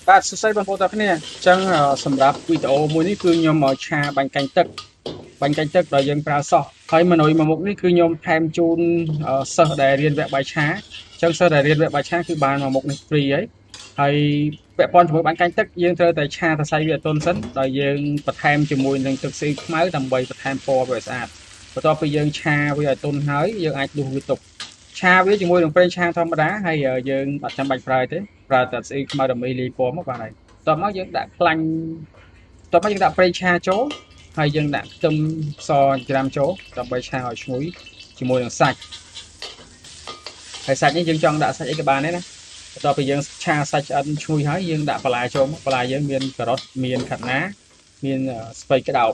បាទសួស្តីបងប្អូនទាំងគ្នាអញ្ចឹងសម្រាប់វីដេអូមួយនេះគឺខ្ញុំមកឆាបាញ់កាញ់ទឹកដែលយើងប្រើសោះហើយម៉ឺនុយមួយមុខនេះគឺខ្ញុំថែមជូនសិស្សដែលរៀនវគ្គបាយឆាអញ្ចឹងសិស្សដែលរៀនវគ្គបាយឆាគឺបានមួយមុខនេះហ្វ្រីហើយពាក់ព័ន្ធជាមួយបាញ់កាញ់ទឹកយើងត្រូវតែឆាសរសៃវាឲ្យទន់សិនដោយយើងបន្ថែមជាមួយនឹងទឹកស៊ីខ្មៅដើម្បីបន្ថែមពណ៌វាឲ្យស្អាតបន្ទាប់ពីយើងឆាវាឲ្យទន់ហើយយើងអាចដួសវាទុកឆាវាជាមួយនឹងប្រេងឆាធម្មតាហើយយើងអត់ចាំបាច់ប្រើទេប្រើតែស្អ៊ីខ្មៅដើម្បីលាយពណ៌មកបានហើយតោះមកយើងដាក់ខ្លាញ់តោះមកយើងដាក់ប្រេងឆាចូលហើយយើងដាក់ខ្ទឹមសច្រាំចូលដើម្បីឆាឲ្យឈ្ងុយជាមួយនឹងសាច់ហើយសាច់នេះយើងចង់ដាក់សាច់អីក៏បានដែរណាបន្ទាប់ពីយើងឆាសាច់ឆ្អិនឈ្ងុយហើយយើងដាក់បន្លែចូលមកបន្លែយើងមានការ៉ុតមានខាត់ណាមានស្ពៃក្តោប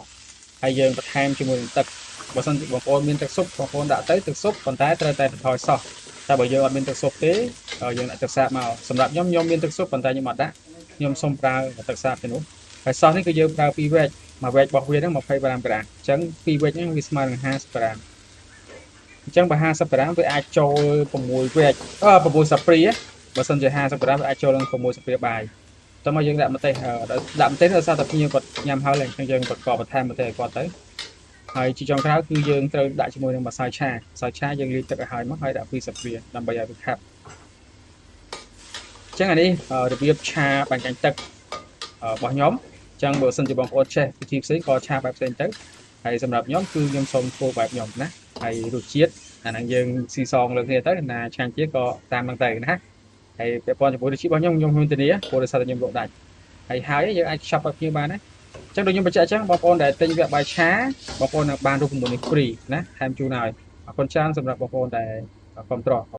ហើយយើងបន្ថែមជាមួយនឹងទឹកបើសិនជាបងប្អូនមានទឹកស៊ុបបងប្អូនដាក់ទៅទឹកស៊ុបប៉ុន្តែត្រូវតែបន្ថយសោះតែបើយើងអត់មានទឹកស៊ុបទេយើងដាក់ទឹកសាបមកសម្រាប់ខ្ញុំមានទឹកស៊ុបប៉ុន្តែខ្ញុំអត់ដាក់ខ្ញុំសូមប្រើទឹកសាបទៅនោះហើយសោះនេះគឺយើងប្រើ2វែកមួយវែករបស់វាហ្នឹង25ក្រាមអញ្ចឹង2វែកហ្នឹងវាស្មើនឹង50ក្រាមអញ្ចឹងបើ50ក្រាមវាអាចចូល6វែក6សាព្រាបើសិនជា50ក្រាមវាអាចចូលនឹង6សាព្រាបាយតោះមកយើងដាក់ម្ទេសដោយសារតែភ្ញៀវគាត់ញ៉ាំហើយអញ្ចឹងយើងប្រកបបន្ថែមម្ទេសឲ្យគាត់ទៅហើយជាចុងក្រោយគឺយើងត្រូវដាក់ជាមួយនឹងម្សៅឆាយើងលាយទឹកឲ្យហើយមកហើយដាក់2សាព្រាដើម្បីឲ្យវាខាប់អញ្ចឹងអានេះរបៀបឆាបាញ់កាញ់ទឹករបស់ខ្ញុំអញ្ចឹងបើសិនជាបងប្អូនចេះវិធីផ្សេងក៏ឆាបែបផ្សេងទៅហើយសម្រាប់ខ្ញុំគឺខ្ញុំសូមធ្វើបែបខ្ញុំណាហើយរសជាតិអាហ្នឹងយើងស៊ីសងលើគ្នាទៅណាឆ្ងាញ់ជាងក៏តាមហ្នឹងទៅណាហើយពាក់ព័ន្ធជាមួយរសជាតិរបស់ខ្ញុំហ៊ានធានាព្រោះដោយសារតែខ្ញុំលក់ដាច់ហើយយើងអាចឆាប់ឲ្យភ្ញៀវបានណាអញ្ចឹងដូចខ្ញុំបញ្ជាក់អញ្ចឹងបងប្អូនដែលទិញវគ្គបាយឆាបងប្អូននឹងបានរូបមន្តនេះហ្វ្រីណាថែមជូនឲ្យអរគុណច្រើនសម្រាប់បងប្អូនដែលគ្រប់គ្រង